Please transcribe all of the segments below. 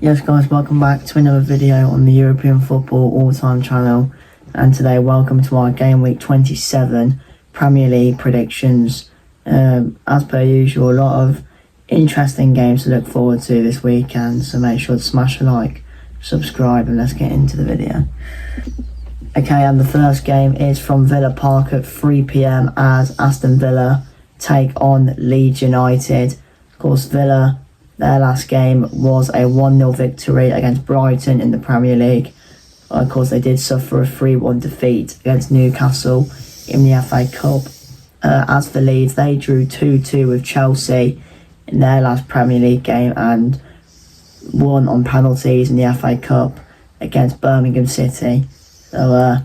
Yes guys, welcome back to another video on the European Football All-Time channel, and today welcome to our Game Week 27 Premier League predictions. As per usual, a lot of interesting games to look forward to this weekend, so make sure to smash a like, subscribe, and let's get into the video. Okay, and the first game is from Villa Park at 3 PM as Aston Villa take on Leeds United. Of course, Villa, their last game was a 1-0 victory against Brighton in the Premier League. Of course, they did suffer a 3-1 defeat against Newcastle in the FA Cup. As for Leeds, they drew 2-2 with Chelsea in their last Premier League game and won on penalties in the FA Cup against Birmingham City. So,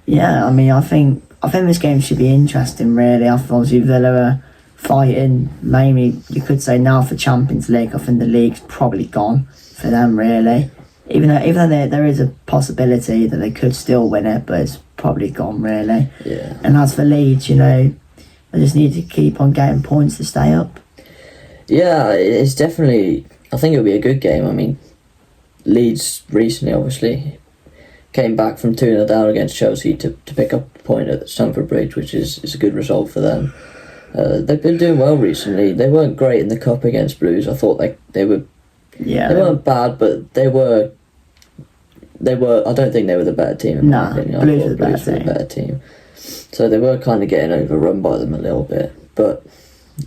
yeah, I mean, I think this game should be interesting, really. I think obviously Villa are fighting mainly, you could say, now for Champions League. I think the league's probably gone for them, really. Even though there is a possibility that they could still win it, but it's probably gone, really. Yeah. And as for Leeds, you know, they just need to keep on getting points to stay up. Yeah, it's definitely, I think it'll be a good game. I mean, Leeds recently, obviously, came back from 2-0 down against Chelsea to pick up a point at Stamford Bridge, which is a good result for them. They've been doing well recently. They weren't great in the Cup against Blues. I thought they were. Yeah, they weren't bad, but they were. I don't think they were the better team. In my opinion. Blues were the better team. So they were kind of getting overrun by them a little bit, but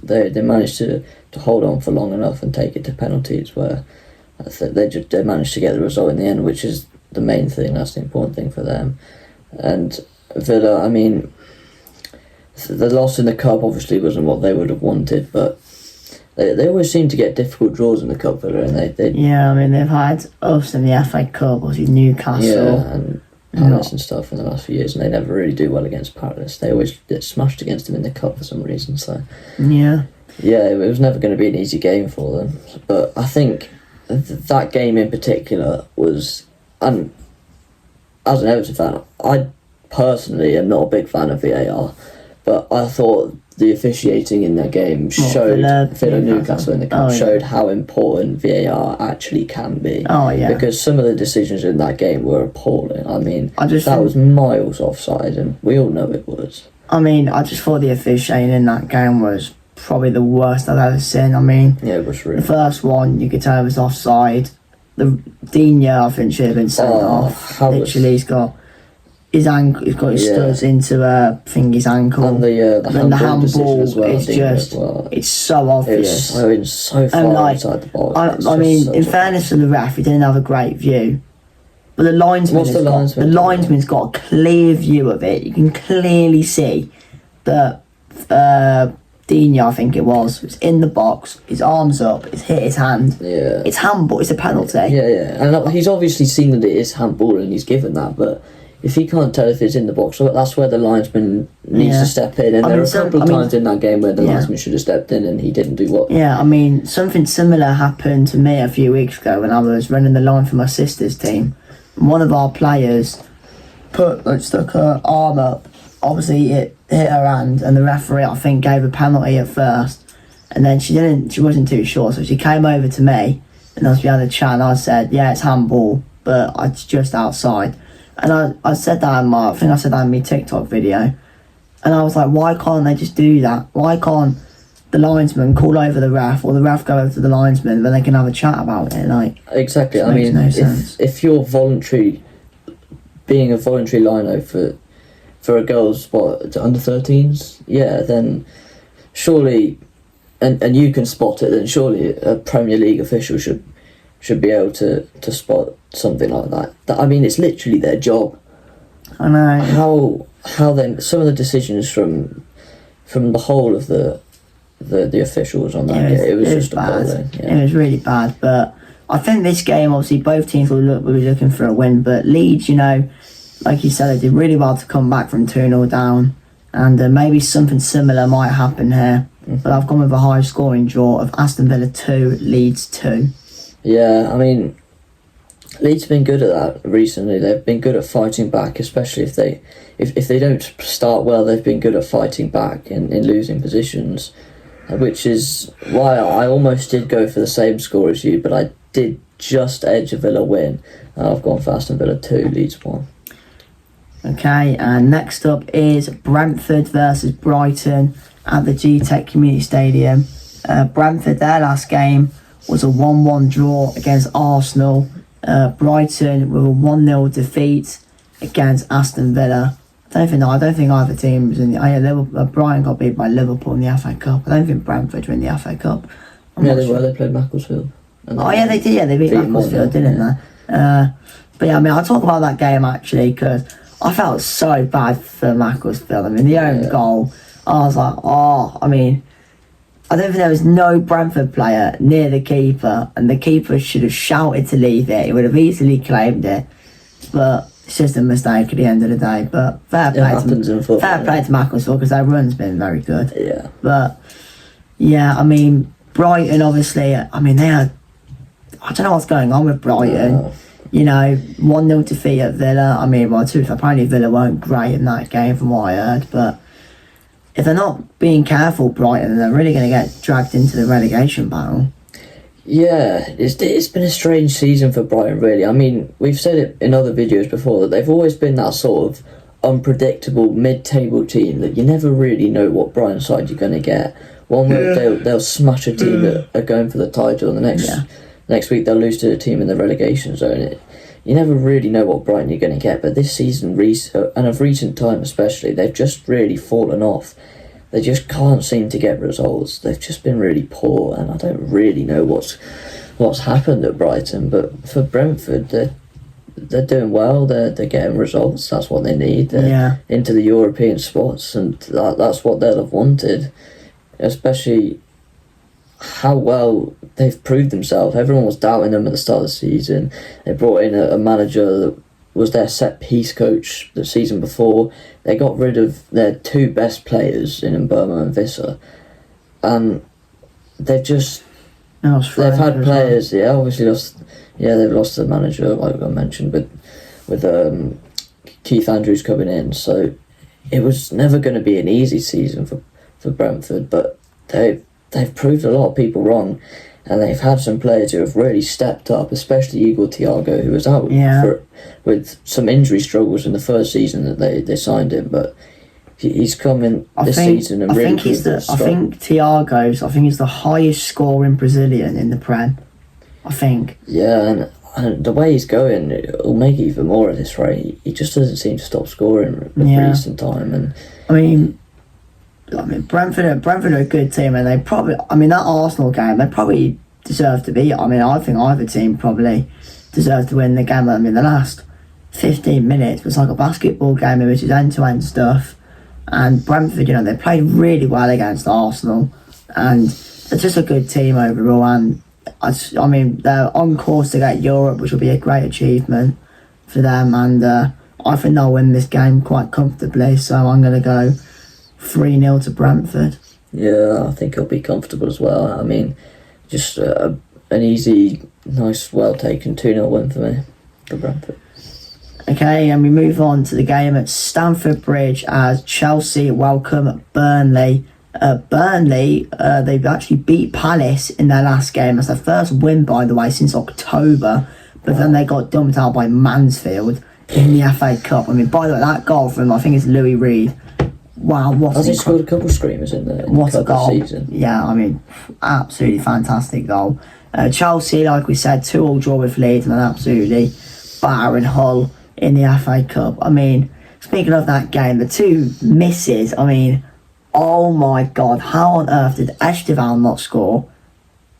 they managed to hold on for long enough and take it to penalties, where I think they managed to get the result in the end, which is the main thing. That's the important thing for them. And Villa, I mean, the loss in the Cup obviously wasn't what they would have wanted, but they always seem to get difficult draws in the Cup, Villa, and they yeah, I mean, they've had us in the FA Cup, obviously Newcastle, and Palace and stuff in the last few years, and they never really do well against Palace. They always get smashed against them in the Cup for some reason. So yeah, it was never going to be an easy game for them. But I think that game in particular was, and as an Everton fan, I personally am not a big fan of VAR. But I thought the officiating in that game showed Villa Newcastle in the Cup showed how important VAR actually can be. Oh yeah, because some of the decisions in that game were appalling. I mean, that was miles offside, and we all know it was. I mean, I just thought the officiating in that game was probably the worst I've ever seen. I mean, yeah, it was really. The first one you could tell it was offside. The Digne, I think, should have been sent off. Literally, he's got his ankle, he's got his studs into his ankle, and the handball as well, is just it's so obvious. It's so far outside the box. I mean, in fairness to the ref, he didn't have a great view, but the linesman's got a clear view of it. You can clearly see that Digne, I think it was in the box, his arms up, it's hit his hand. Yeah, it's handball. It's a penalty. Yeah, and he's obviously seen that it is handball, and he's given that, but if he can't tell if it's in the box, that's where the linesman needs to step in. And there are a couple of times in that game where the linesman should have stepped in and he didn't do what. Yeah, I mean, something similar happened to me a few weeks ago when I was running the line for my sister's team. One of our players stuck her arm up. Obviously, it hit her hand, and the referee, I think, gave a penalty at first. And then she wasn't too sure, so she came over to me, and as we had a chat, and I said, yeah, it's handball, but it's just outside. And I said that in my TikTok video. And I was like, why can't they just do that? Why can't the linesman call over the ref, or the ref go over to the linesman, then they can have a chat about it? Like, exactly. I mean, if you're being a voluntary lino for a girl's under 13s, yeah, then surely, and you can spot it, then surely a Premier League official should be able to spot something like that. I mean, it's literally their job. I know how then some of the decisions from the whole of the officials on that game, it was just bad. Yeah. It was really bad. But I think this game, obviously, both teams will be looking for a win. But Leeds, you know, like you said, they did really well to come back from 2-0 down, and maybe something similar might happen here. Mm-hmm. But I've gone with a high scoring draw of Aston Villa 2, Leeds 2. Yeah, I mean, Leeds have been good at that recently. They've been good at fighting back, especially if they don't start well. They've been good at fighting back in losing positions, which is why I almost did go for the same score as you, but I did just edge of Villa win. I've gone for Aston Villa 2, Leeds 1. Okay, and next up is Brentford versus Brighton at the G-Tech Community Stadium. Brentford, their last game was a 1-1 draw against Arsenal. Brighton with a 1-0 defeat against Aston Villa. I don't think either team was in the. Brighton got beat by Liverpool in the FA Cup. I don't think Brentford were in the FA Cup. They were. They played Macclesfield. They did. Yeah, they beat Macclesfield, didn't they? But yeah, I mean, I'll talk about that game actually because I felt so bad for Macclesfield. I mean, the own goal, I was like, I mean, I don't think there was no Brentford player near the keeper, and the keeper should have shouted to leave it. He would have easily claimed it, but it's just a mistake at the end of the day. But fair play to Macclesfield because their run's been very good. Yeah. But yeah, I mean, Brighton obviously. I mean, I don't know what's going on with Brighton. 1-0 defeat at Villa. I mean, apparently Villa weren't great in that game from what I heard, but if they're not being careful, Brighton, they're really going to get dragged into the relegation battle. Yeah, it's been a strange season for Brighton, really. I mean, we've said it in other videos before that they've always been that sort of unpredictable mid-table team that you never really know what Brighton side you're going to get. One week they'll smash a team that are going for the title, and the next week they'll lose to a team in the relegation zone. You never really know what Brighton you're going to get, but this season, and of recent time especially, they've just really fallen off. They just can't seem to get results. They've just been really poor, and I don't really know what's happened at Brighton. But for Brentford, they're doing well. They're getting results. That's what they need. They're into the European spots, and that's what they'll have wanted. Especially how well they've proved themselves. Everyone was doubting them at the start of the season. They brought in a manager that was their set-piece coach the season before. They got rid of their two best players in Mbeumo and Visser. And they've had players, obviously they've lost the manager, like I mentioned, with Keith Andrews coming in. So it was never going to be an easy season for Brentford, but they've proved a lot of people wrong, and they've had some players who have really stepped up, especially Igor Thiago, who was out with some injury struggles in the first season that they signed him, but he's come in this season and really proved I think he's the highest scoring Brazilian in the Prem. I think. Yeah, and the way he's going, it'll make it even more at this rate. He just doesn't seem to stop scoring at recent time, and I mean, Brentford are a good team, and they probably, that Arsenal game, they probably deserve to beat. I think either team probably deserved to win the game. The last 15 minutes was like a basketball game, which is end-to-end stuff. And Brentford, they played really well against Arsenal, and they're just a good team overall. And they're on course to get Europe, which will be a great achievement for them. And I think they'll win this game quite comfortably. So I'm going to go 3-0 to Brentford. Yeah, I think it'll be comfortable as well. Just an easy, nice, well-taken 2-0 win for me, for Brentford. Okay, and we move on to the game at Stamford Bridge as Chelsea welcome Burnley. Burnley, they've actually beat Palace in their last game. That's their first win, by the way, since October. But then they got dumped out by Mansfield in the FA Cup. By the way, that goal from, I think it's Louis Reed. Wow, has he scored a couple of screamers in the season? Yeah, absolutely fantastic goal. Chelsea, like we said, 2-2 draw with Leeds and an absolutely battering Hull in the FA Cup. Speaking of that game, the two misses, oh my God, how on earth did Estevan not score?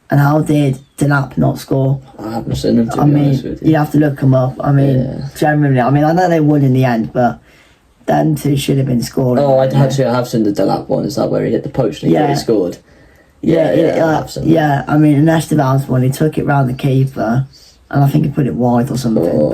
And how did Delap not score? I haven't seen them, to be honest with you. You have to look them up. Generally, I know they won in the end, but them two should have been scoring. Oh, I have seen the Delap one. Is that where he hit the post and he scored? Yeah. And Esteban's one, he took it round the keeper, and I think he put it wide or something.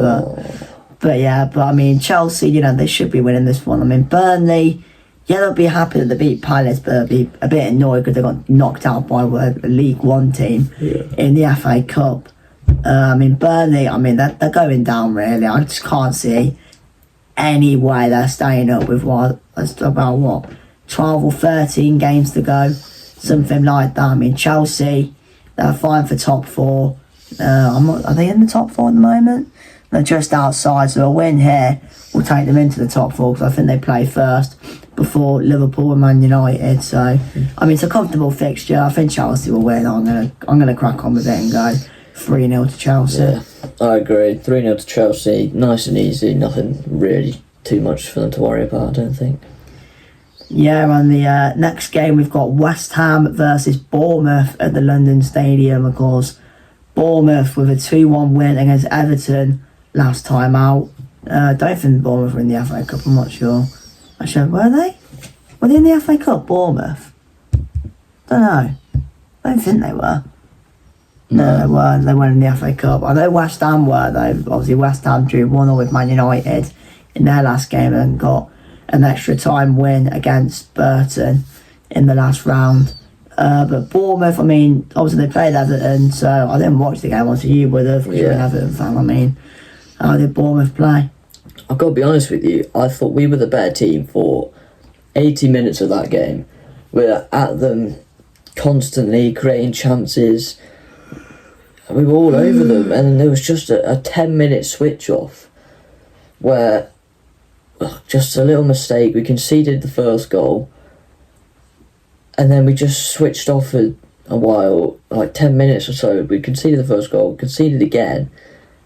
But Chelsea, they should be winning this one. Burnley, they'll be happy that they beat Palace, but they'll be a bit annoyed because they got knocked out by a League One team in the FA Cup. Burnley, they're going down really. I just can't see any way they're staying up with about 12 or 13 games to go, something like that. Chelsea, they're fine for top four. Are they in the top 4 at the moment? They're just outside, so a win here will take them into the top 4 because I think they play first before Liverpool and Man United. So, I mean, it's a comfortable fixture. I think Chelsea will win. I'm gonna crack on with it and go 3-0 to Chelsea. Yeah, I agree. 3-0 to Chelsea, nice and easy. Nothing really too much for them to worry about, I don't think. Yeah, and the next game we've got West Ham versus Bournemouth at the London Stadium, of course. Bournemouth with a 2-1 win against Everton last time out. Don't think Bournemouth were in the FA Cup, I'm not sure. Actually, were they? Were they in the FA Cup, Bournemouth? Don't know. I don't think they were. No, they weren't. They weren't in the FA Cup. I know West Ham were, though. Obviously, West Ham drew 1-0 with Man United in their last game and got an extra time win against Burton in the last round. But Bournemouth, I mean, obviously they played Everton, so I didn't watch the game. Obviously, you would have, because you're an Everton fan. I mean, how did Bournemouth play? I've got to be honest with you, I thought we were the better team for 80 minutes of that game. We were at them constantly, creating chances. We were all over them, and there was just a 10-minute switch off where just a little mistake. We conceded the first goal, and then we just switched off for a while, like 10 minutes or so. We conceded the first goal, conceded again,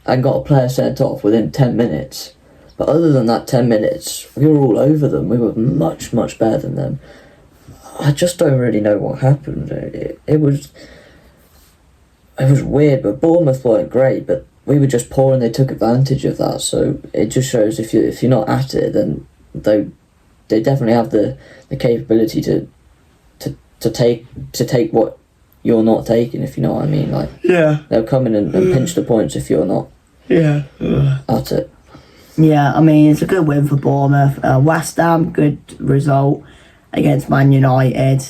and got a player sent off within 10 minutes. But other than that 10 minutes, we were all over them. We were much, much better than them. I just don't really know what happened. It was weird, but Bournemouth weren't great, but we were just poor and they took advantage of that. So it just shows if you're not at it, then they definitely have the capability to take what you're not taking, if you know what I mean. Like, yeah, they'll come in and pinch the points if you're not at it. Yeah, I mean, it's a good win for Bournemouth. West Ham, good result against Man United.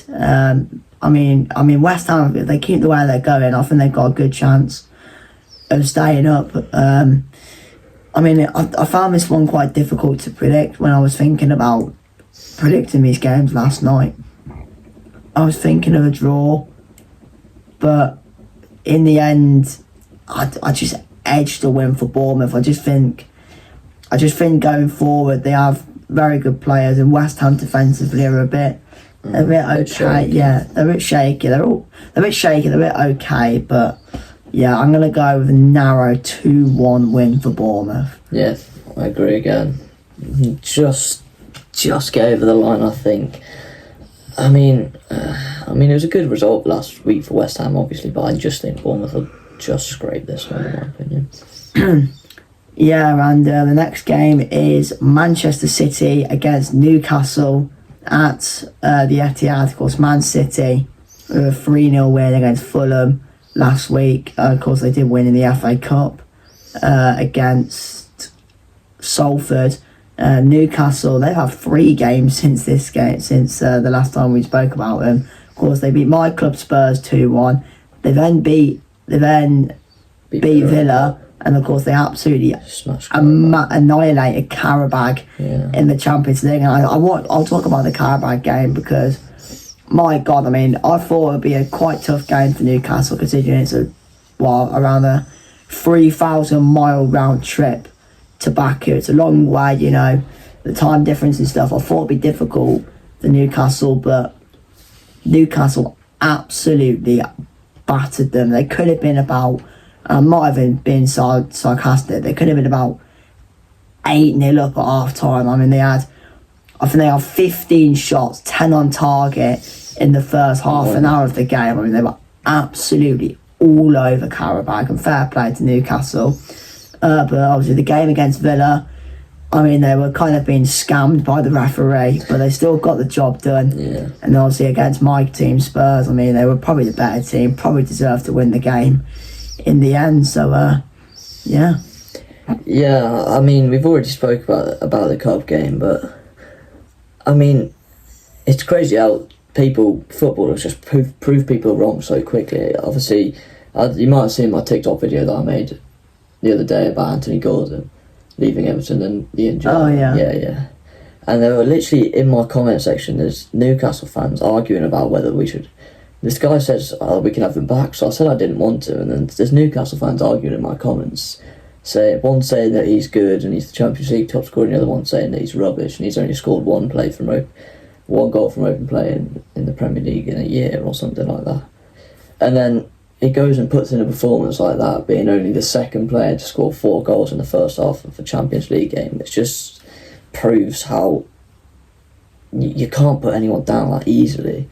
I mean, West Ham, if they keep the way they're going, I think they've got a good chance of staying up. I mean, I found this one quite difficult to predict when I was thinking about predicting these games last night. I was thinking of a draw, but in the end, I just edged the win for Bournemouth. I just think going forward, they have very good players, and West Ham defensively are a bit okay. Shaky. Yeah, they're a bit shaky. They're a bit okay, but yeah, I'm gonna go with a narrow 2-1 win for Bournemouth. Yeah, I agree again. Just get over the line, I think. I mean, it was a good result last week for West Ham, obviously, but I just think Bournemouth will just scrape this one, in my opinion. Yeah, and the next game is Manchester City against Newcastle at the Etihad. Of course, Man City with a 3-0 win against Fulham last week. Of course, they did win in the FA Cup against Salford. Newcastle, they've had 3 games since this game, since the last time we spoke about them. Of course, they beat my club Spurs 2-1. They then beat Villa. And of course, they absolutely annihilated Karabag in the Champions League. And I'll talk about the Karabag game because, my God, I mean, I thought it would be a quite tough game for Newcastle, considering it's around a 3,000-mile round trip to Baku. It's a long way, you know, the time difference and stuff. I thought it'd be difficult for Newcastle, but Newcastle absolutely battered them. They could have been about, I might have been sarcastic, they could have been about 8-0 up at half time. I mean, I think they had 15 shots, 10 on target in the first half an hour of the game. I mean, they were absolutely all over Karabag, and fair play to Newcastle. But obviously the game against Villa, I mean, they were kind of being scammed by the referee, but they still got the job done. Yeah. And obviously against my team, Spurs, I mean, they were probably the better team, probably deserved to win the game in the end. So, yeah. Yeah, I mean, we've already spoke about the cup game, but I mean, it's crazy how footballers just prove people wrong so quickly. Obviously, you might have seen my TikTok video that I made the other day about Anthony Gordon leaving Everton and the injury. Oh, yeah. Yeah. And they were literally in my comment section, there's Newcastle fans arguing about whether we should this guy says, "Oh, we can have him back." So I said I didn't want to, and then there's Newcastle fans arguing in my comments, one saying that he's good and he's the Champions League top scorer, and the other one saying that he's rubbish and he's only scored one goal from open play in the Premier League in a year or something like that. And then he goes and puts in a performance like that, being only the second player to score 4 goals in the first half of a Champions League game. It just proves how you can't put anyone down that easily.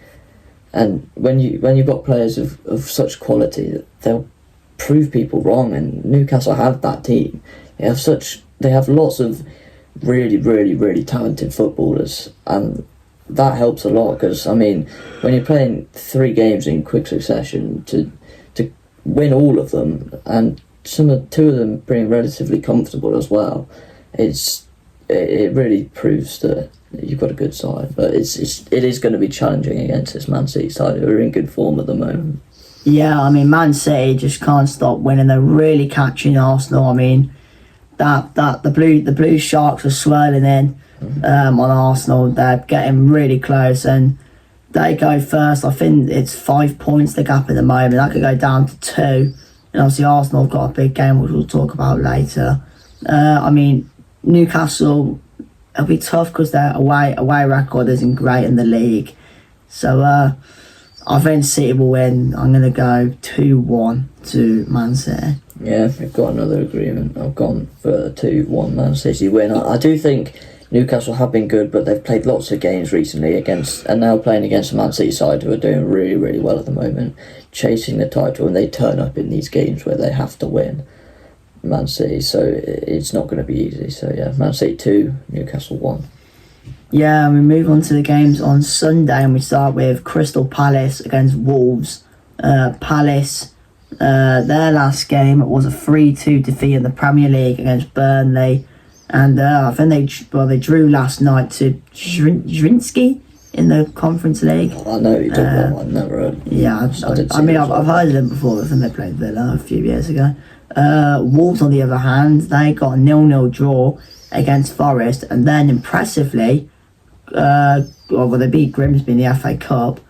And when you've got players of such quality, they'll prove people wrong. And Newcastle have that team. They have lots of really, really, really talented footballers, and that helps a lot. Because I mean, when you're playing 3 games in quick succession, to win all of them, and 2 of them being relatively comfortable as well, it really proves that you've got a good side. But it is going to be challenging against this Man City side, who are in good form at the moment. Yeah, I mean, Man City just can't stop winning. They're really catching Arsenal. I mean, the blue sharks are swirling in on Arsenal. They're getting really close, and they go first. I think it's 5 points the gap at the moment. That could go down to 2. And obviously Arsenal have got a big game, which we'll talk about later. I mean, Newcastle, it'll be tough because their away record isn't great in the league. So I think City will win. I'm going to go 2-1 to Man City. Yeah, we've got another agreement. I've gone for 2-1 Man City win. I do think Newcastle have been good, but they've played lots of games recently and now playing against the Man City side, who are doing really, really well at the moment, chasing the title, and they turn up in these games where they have to win. Man City, so it's not going to be easy. So yeah, Man City 2, Newcastle 1. Yeah, and we move on to the games on Sunday, and we start with Crystal Palace against Wolves. Palace, their last game was a 3-2 defeat in the Premier League against Burnley, and I think they drew last night to Zrinski in the Conference League. I know you talk about. I've never heard. Yeah, I've heard of them before. I think they played Villa a few years ago. Wolves, on the other hand, they got a 0-0 draw against Forest, and then impressively, they beat Grimsby in the FA Cup,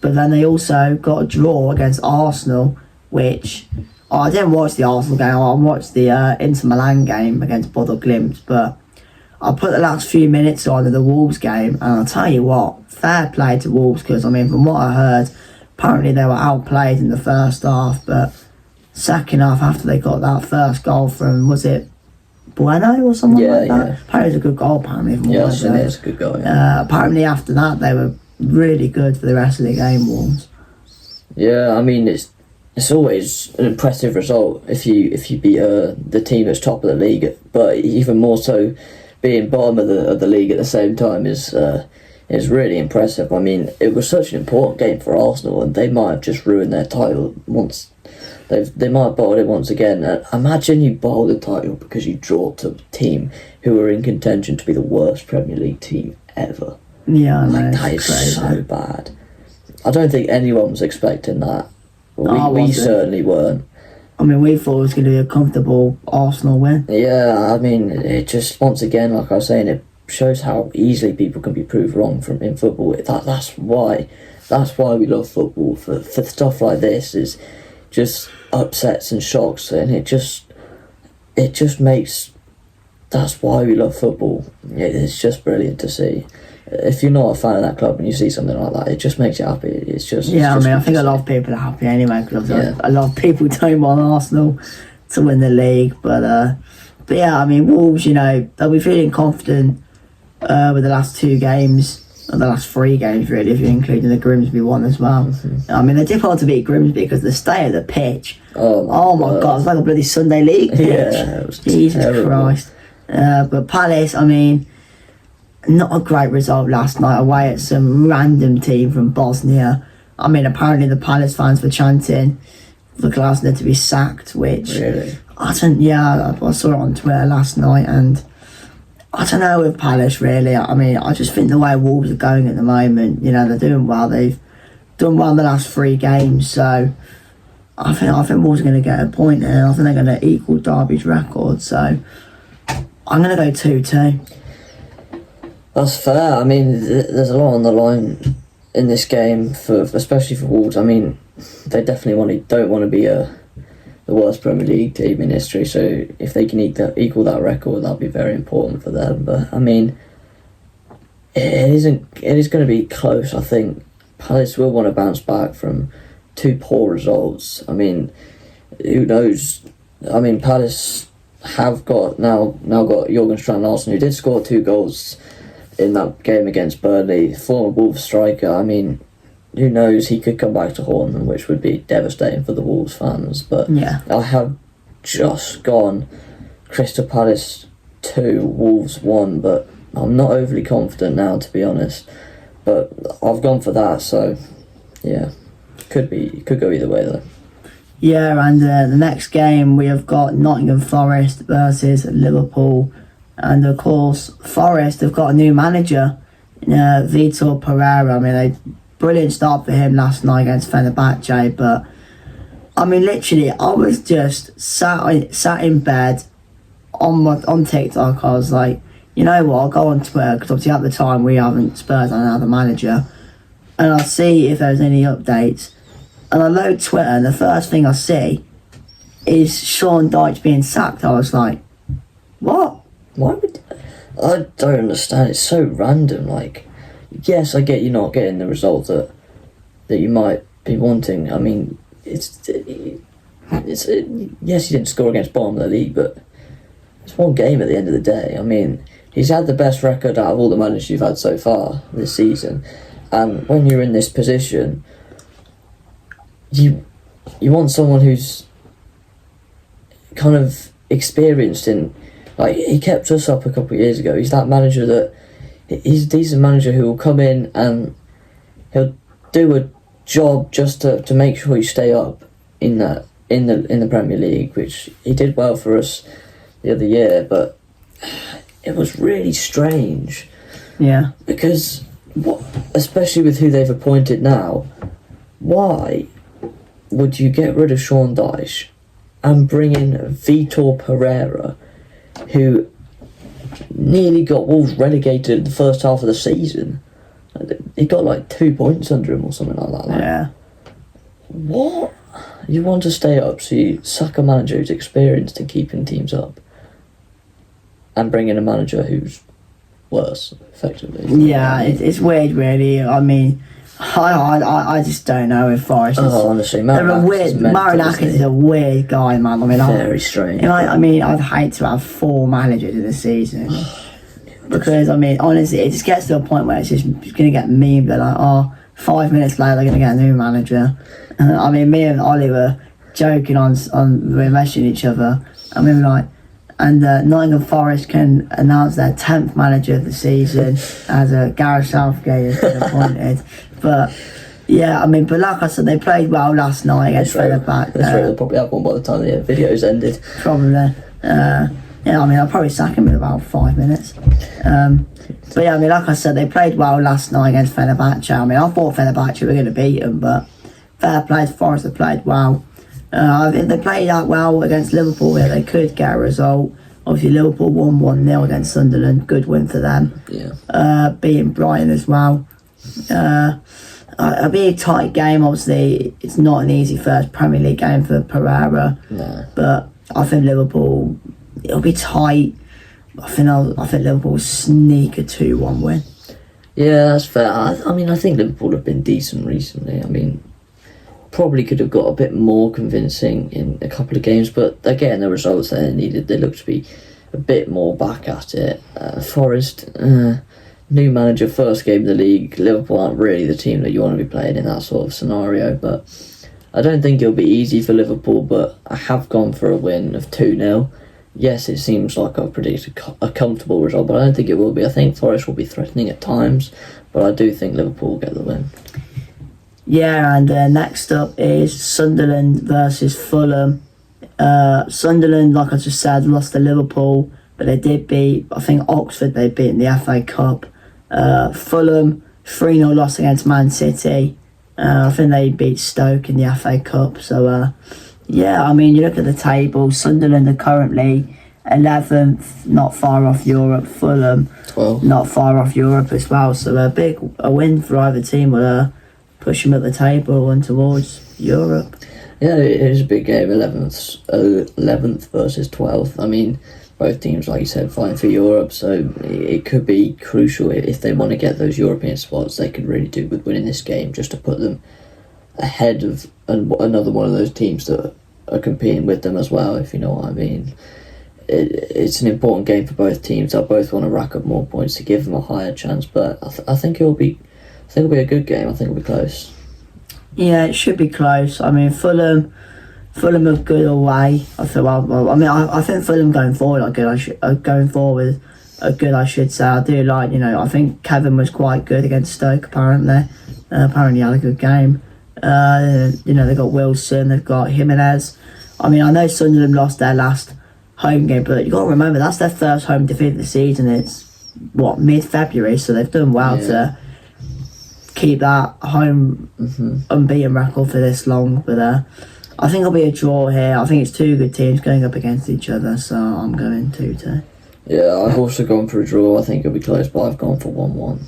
but then they also got a draw against Arsenal, which I didn't watch the Arsenal game. I watched the Inter Milan game against Bodo Glimt, but I put the last few minutes on of the Wolves game, and I'll tell you what, fair play to Wolves, because I mean, from what I heard, apparently they were outplayed in the first half, but second half, after they got that first goal from, was it Bueno or someone like that? Yeah. Apparently it was a good goal, apparently. Yeah, it's a good goal. Yeah. Apparently after that they were really good for the rest of the game, Wolves. Yeah, I mean, it's always an impressive result if you beat the team that's top of the league, but even more so being bottom of the league at the same time is really impressive. I mean, it was such an important game for Arsenal, and they might have just ruined their title once. They might have bottled it once again. Imagine you bottle the title because you draw to a team who are in contention to be the worst Premier League team ever. Yeah, that is crazy. So bad. I don't think anyone was expecting that. We certainly weren't. I mean, we thought it was going to be a comfortable Arsenal win. Yeah, I mean, it just, once again, like I was saying, it shows how easily people can be proved wrong in football. That's why we love football. For stuff like this is just upsets and shocks, and it just makes. That's why we love football. It's just brilliant to see. If you're not a fan of that club and you see something like that, it just makes you happy. I think a lot of people are happy anyway, because a lot of people don't want Arsenal to win the league. But yeah, I mean, Wolves, they'll be feeling confident with the last 2 games, or the last 3 games really, if you're including the Grimsby one as well. Mm-hmm. I mean, they did hard to beat Grimsby because the state of the pitch. Oh my God, it's like a bloody Sunday league pitch. Yeah, it was Jesus terrible. Christ. But Palace, I mean, not a great result last night away at some random team from Bosnia. I mean, apparently the Palace fans were chanting for Glasner to be sacked, which really? I saw it on Twitter last night, and I don't know with Palace really. I mean, I just think the way Wolves are going at the moment, they're doing well. They've done well in the last 3 games, so I think Wolves are going to get a point here. I think they're going to equal Derby's record, so I'm going to go 2-2. That's fair. I mean, there's a lot on the line in this game, especially for Wolves. I mean, they definitely don't want to be the worst Premier League team in history. So if they can equal that record, that'll be very important for them. But I mean, it is going to be close. I think Palace will want to bounce back from 2 poor results. I mean, who knows? I mean, Palace have got now got Jurgen Strand-Larsen, who did score 2 goals in that game against Burnley, former Wolves striker. I mean, who knows? He could come back to haunt them, which would be devastating for the Wolves fans. But yeah, I have just gone Crystal Palace 2, Wolves 1, but I'm not overly confident now, to be honest. But I've gone for that, so yeah, could go either way though. Yeah, and the next game we have got Nottingham Forest versus Liverpool. And of course, Forest have got a new manager, Vitor Pereira. I mean, a brilliant start for him last night against Fenerbahce. But I mean, literally, I was just sat in bed on TikTok. I was like, you know what? I'll go on Twitter because obviously at the time we haven't Spurs on another manager, and I'll see if there's any updates. And I load Twitter, and the first thing I see is Sean Dyche being sacked. I was like, what? Why would... I don't understand. It's so random. Like, yes, I get you not getting the result that you might be wanting. I mean, yes, he didn't score against bottom of the league, but it's one game at the end of the day. I mean, he's had the best record out of all the managers you've had so far this season, and when you're in this position, you want someone who's kind of experienced in... Like, he kept us up a couple of years ago. He's that manager that... He's a manager who will come in and he'll do a job just to make sure you stay up in the Premier League, which he did well for us the other year, but it was really strange. Yeah. Because, especially with who they've appointed now, why would you get rid of Sean Dyche and bring in Vitor Pereira, who nearly got Wolves relegated in the first half of the season? He got like 2 points under him or something like that. Yeah. What? You want to stay up, so you suck a manager who's experienced in keeping teams up and bring in a manager who's worse, effectively. Yeah, it's weird, really. I mean, I just don't know if Forest is... Oh, honestly, Marinakis is a weird guy, man. I mean, very strange. I'd hate to have 4 managers in the season. Because, I mean, honestly, it just gets to a point where it's going to get memed. They're like, 5 minutes later, they're going to get a new manager. I mean, me and Ollie were joking we're messaging each other. And we were like, and Nottingham Forest can announce their 10th manager of the season as Gareth Southgate has been appointed. But yeah, I mean, but like I said, they played well last night against Fenerbahce. That's right, they'll probably have one by the time the video's ended. Probably. Yeah, I mean, I'll probably sack him in about 5 minutes. But yeah, I mean, like I said, they played well last night against Fenerbahce. I mean, I thought Fenerbahce were going to beat them, but fair play to Forest, they played well. If they played out well against Liverpool, yeah, they could get a result. Obviously, Liverpool won 1-0 against Sunderland. Good win for them. Yeah. Beating Brighton as well. It'll be a tight game. Obviously, it's not an easy first Premier League game for Pereira. No. But I think Liverpool, it'll be tight. I think Liverpool will sneak a 2-1 win. Yeah, that's fair. I mean, I think Liverpool have been decent recently. I mean, probably could have got a bit more convincing in a couple of games, but again, the results they needed, they look to be a bit more back at it. Forest, new manager, first game of the league. Liverpool aren't really the team that you want to be playing in that sort of scenario, but I don't think it'll be easy for Liverpool, but I have gone for a win of 2-0. Yes, it seems like I've predicted a comfortable result, but I don't think it will be. I think Forest will be threatening at times, but I do think Liverpool will get the win. Yeah, and next up is Sunderland versus Fulham. Sunderland, like I just said, lost to Liverpool, but they did beat, I think, Oxford they beat in the FA Cup. Fulham, 3-0 loss against Man City. I think they beat Stoke in the FA Cup. So, yeah, I mean, you look at the table, Sunderland are currently 11th, not far off Europe. Fulham, 12. not far off Europe as well. So a win for either team will push them at the table and towards Europe. Yeah, it is a big game. 11th versus 12th. I mean, both teams, like you said, fighting for Europe, so it could be crucial if they want to get those European spots. They could really do with winning this game just to put them ahead of another one of those teams that are competing with them as well, if you know what I mean. It's an important game for both teams. They'll both want to rack up more points to give them a higher chance, but I think it'll be a good game. I think it'll be close. Yeah, it should be close. I mean, Fulham are good away. I feel I think Fulham going forward are good. I should say. I do like, I think Kevin was quite good against Stoke. Apparently he had a good game. They've got Wilson, they've got Jimenez. I mean, I know Sunderland lost their last home game, but you got to remember that's their first home defeat of the season. It's mid-February, so they've done well to keep that home unbeaten record for this long. But I think it'll be a draw here. I think it's two good teams going up against each other, so I'm going 2-2. Yeah, I've also gone for a draw. I think it'll be close, but I've gone for 1-1.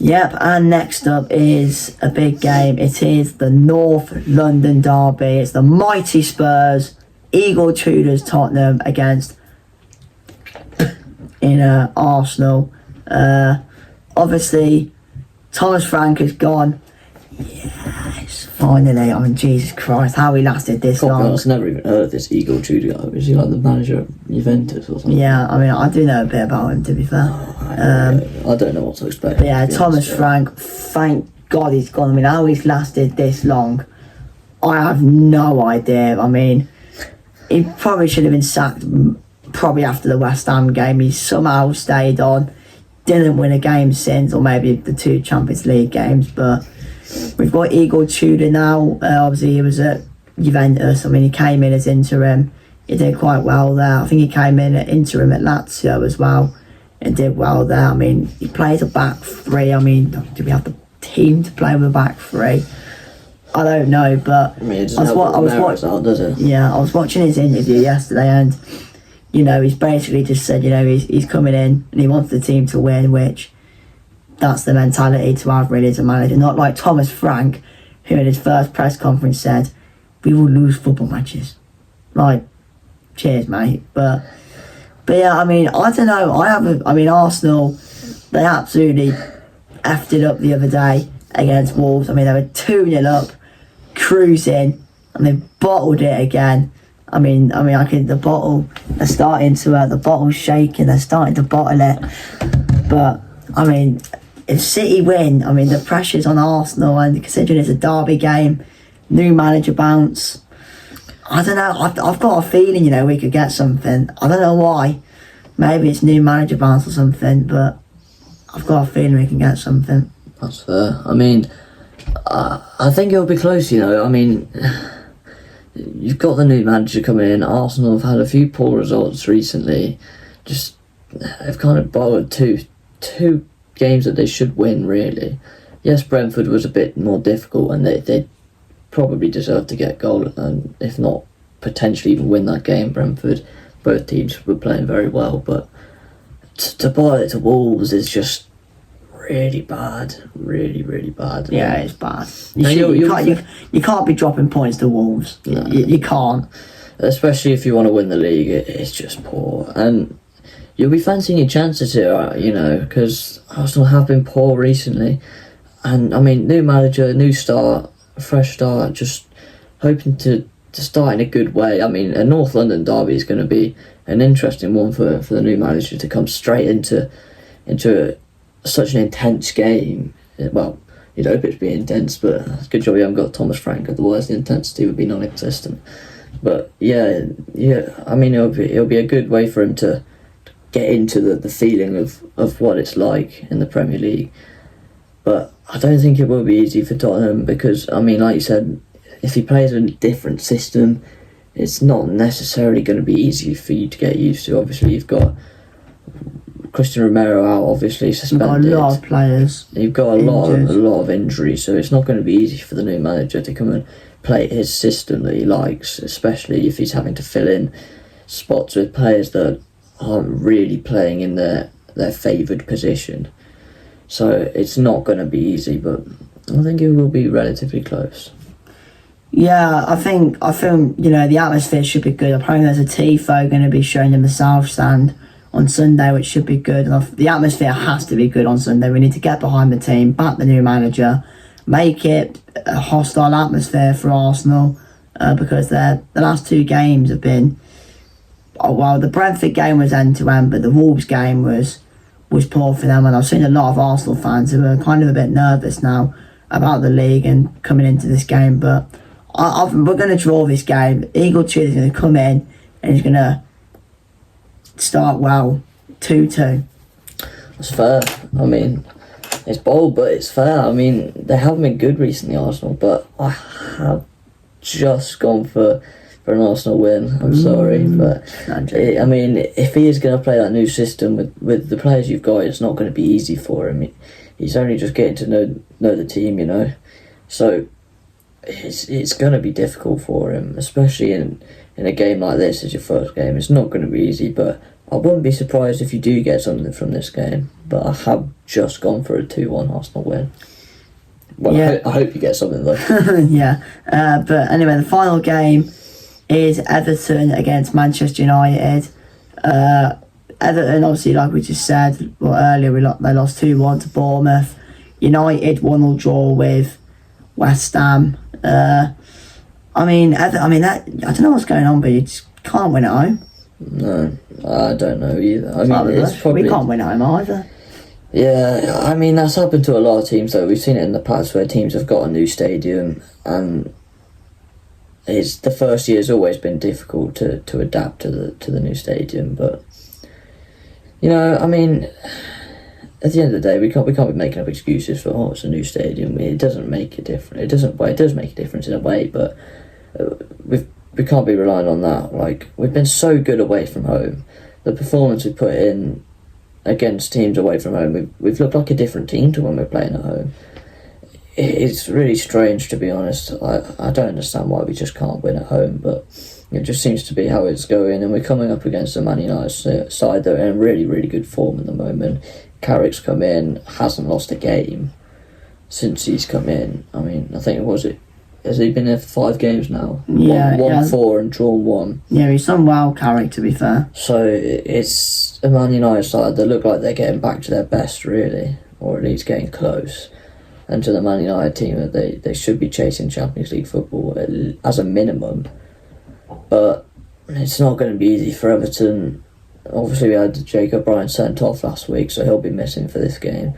Yep, and next up is a big game. It is the North London derby. It's the mighty Spurs, Eagle Tudors Tottenham against Arsenal. Obviously, Thomas Frank is gone. Yes, finally. I mean, Jesus Christ, how he lasted this long. I've never even heard of this Eagle Tudor guy. Is he like the manager of Juventus or something? Yeah, I mean, I do know a bit about him, to be fair. I don't know what to expect. Yeah, Thomas Frank, thank God he's gone. I mean, how he's lasted this long, I have no idea. I mean, he probably should have been sacked probably after the West Ham game. He somehow stayed on, didn't win a game since, or maybe the 2 Champions League games, but we've got Igor Tudor now. Obviously, he was at Juventus. I mean, he came in as interim. He did quite well there. I think he came in at interim at Lazio as well and did well there. I mean, he plays a back 3. I mean, do we have the team to play with a back 3? I don't know, but I mean, I was watching his interview yesterday, and he's basically just said, he's coming in and he wants the team to win, which that's the mentality to have really as a manager. Not like Thomas Frank, who in his first press conference said, "We will lose football matches." Like, cheers, mate. But yeah, I mean, I don't know. Arsenal, they absolutely effed it up the other day against Wolves. I mean, they were 2-0 up, cruising, and they bottled it again. I mean, the bottle's shaking. They're starting to bottle it. But I mean, if City win, I mean, the pressure's on Arsenal, and considering it's a derby game, new manager bounce. I don't know. I've got a feeling, we could get something. I don't know why. Maybe it's new manager bounce or something, but I've got a feeling we can get something. That's fair. I mean, I think it'll be close. I mean, you've got the new manager coming in. Arsenal have had a few poor results recently. Just have kind of borrowed two games that they should win, really. Yes, Brentford was a bit more difficult, and they probably deserved to get a goal, and if not, potentially even win that game. Brentford, both teams were playing very well, but to ball it to Wolves is just really bad, really, really bad. Yeah, it's bad. You can't be dropping points to Wolves. No. You can't. Especially if you want to win the league, it's just poor. And you'll be fancying your chances here, because Arsenal have been poor recently. And, I mean, new manager, new start, fresh start, just hoping to start in a good way. I mean, a North London derby is going to be an interesting one for the new manager to come straight into such an intense game. Well, you'd hope it's being intense, but it's a good job you haven't got Thomas Frank, otherwise the intensity would be non-existent. But yeah, I mean, it'll be a good way for him to get into the feeling of what it's like in the Premier League. But I don't think it will be easy for Tottenham because, I mean, like you said, if he plays a different system, it's not necessarily going to be easy for you to get used to. Obviously, you've got Christian Romero out, obviously suspended. You've got a lot of players. You've got a lot of injuries, so it's not going to be easy for the new manager to come and play his system that he likes, especially if he's having to fill in spots with players that aren't really playing in their favoured position. So it's not going to be easy, but I think it will be relatively close. Yeah, I think the atmosphere should be good. Apparently there's a TIFO going to be shown in the South Stand on Sunday, which should be good. And the atmosphere has to be good on Sunday. We need to get behind the team, back the new manager, make it a hostile atmosphere for Arsenal, because the last 2 games have been... the Brentford game was end-to-end, but the Wolves game was poor for them. And I've seen a lot of Arsenal fans who are kind of a bit nervous now about the league and coming into this game. But we're going to draw this game. Eagle Chill is going to come in and he's going to start well, 2-2. It's fair. I mean, it's bold, but it's fair. I mean, they haven't been good recently, Arsenal, but I have just gone for an Arsenal win. I'm sorry, but I mean, if he is going to play that new system with the players you've got, it's not going to be easy for him. He's only just getting to know the team, so it's going to be difficult for him, especially in a game like this as your first game. It's not going to be easy, but I wouldn't be surprised if you do get something from this game. But I have just gone for a 2-1 Arsenal win. Well, yeah. I hope you get something though. Yeah, but anyway, the final game is Everton against Manchester United. Everton, obviously, like we just said earlier, they lost 2-1 to Bournemouth. United 1-1 draw with West Ham. I don't know what's going on, but you just can't win at home. No, I don't know either. I mean, we can't win at home either. Yeah, I mean, that's happened to a lot of teams though. We've seen it in the past where teams have got a new stadium, and the first year's always been difficult to adapt to the new stadium. But I mean, at the end of the day, we can't be making up excuses for it's a new stadium. It doesn't make a difference. It does make a difference in a way, but we can't be relying on that. Like, we've been so good away from home. The performance we put in against teams away from home, we've looked like a different team to when we're playing at home. It's really strange, to be honest. I don't understand why we just can't win at home, but it just seems to be how it's going. And we're coming up against the Man United side that are in really, really good form at the moment. Carrick's come in, hasn't lost a game since he's come in. I mean, I think has he been there for 5 games now? Yeah, won 4 and drawn 1. Yeah, he's done well, Carrick, to be fair. So it's a Man United side that look like they're getting back to their best, really, or at least getting close. And to the Man United team, that they should be chasing Champions League football as a minimum. But it's not going to be easy for Everton. Obviously, we had Jacob Bryan sent off last week, so he'll be missing for this game.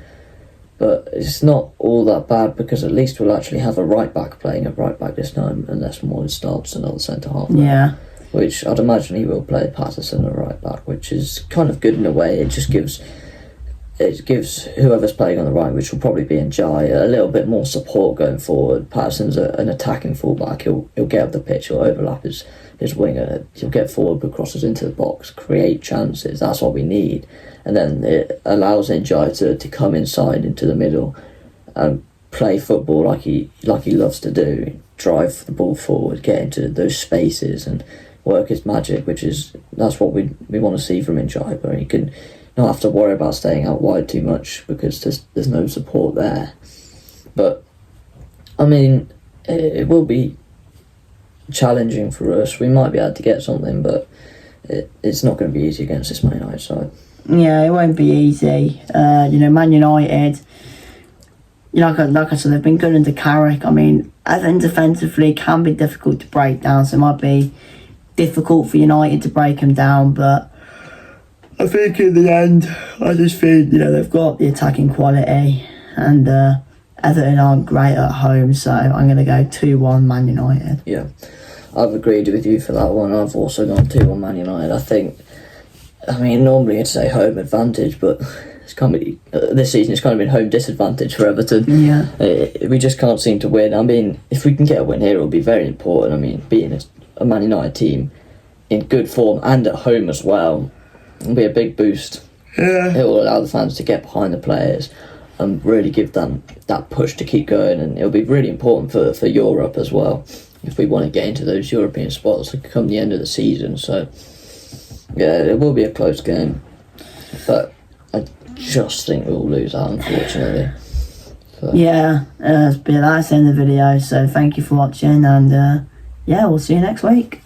But it's not all that bad, because at least we'll actually have a right-back playing at right-back this time, unless Moore starts another centre-half. Yeah. Which I'd imagine he will play Patterson at right-back, which is kind of good in a way. It gives whoever's playing on the right, which will probably be Njai, a little bit more support going forward. Patterson's an attacking fullback. He'll get up the pitch, he'll overlap his winger, he'll get forward but crosses into the box, create chances. That's what we need. And then it allows Njai to come inside into the middle and play football like he loves to do. Drive the ball forward, get into those spaces and work his magic, that's what we want to see from Njai, where he can not have to worry about staying out wide too much because there's no support there. But I mean, it will be challenging for us. We might be able to get something, but it's not going to be easy against this Man United side. Yeah, it won't be easy. Man United, like I said, they've been good under Carrick. I mean, Everton defensively can be difficult to break down, so it might be difficult for United to break them down, but I think in the end, I just think, they've got the attacking quality, and Everton aren't great at home, so I'm going to go 2-1 Man United. Yeah, I've agreed with you for that one. I've also gone 2-1 Man United. Normally I'd say home advantage, but this season it's kind of been home disadvantage for Everton. Yeah. We just can't seem to win. I mean, if we can get a win here, it'll be very important. I mean, beating a Man United team in good form and at home as well, it'll be a big boost. Yeah. It will allow the fans to get behind the players and really give them that push to keep going, and it'll be really important for Europe as well if we want to get into those European spots come the end of the season. So Yeah, it will be a close game, but I just think we'll lose out, unfortunately. So. Yeah, that's the end of the video, so thank you for watching, and yeah, we'll see you next week.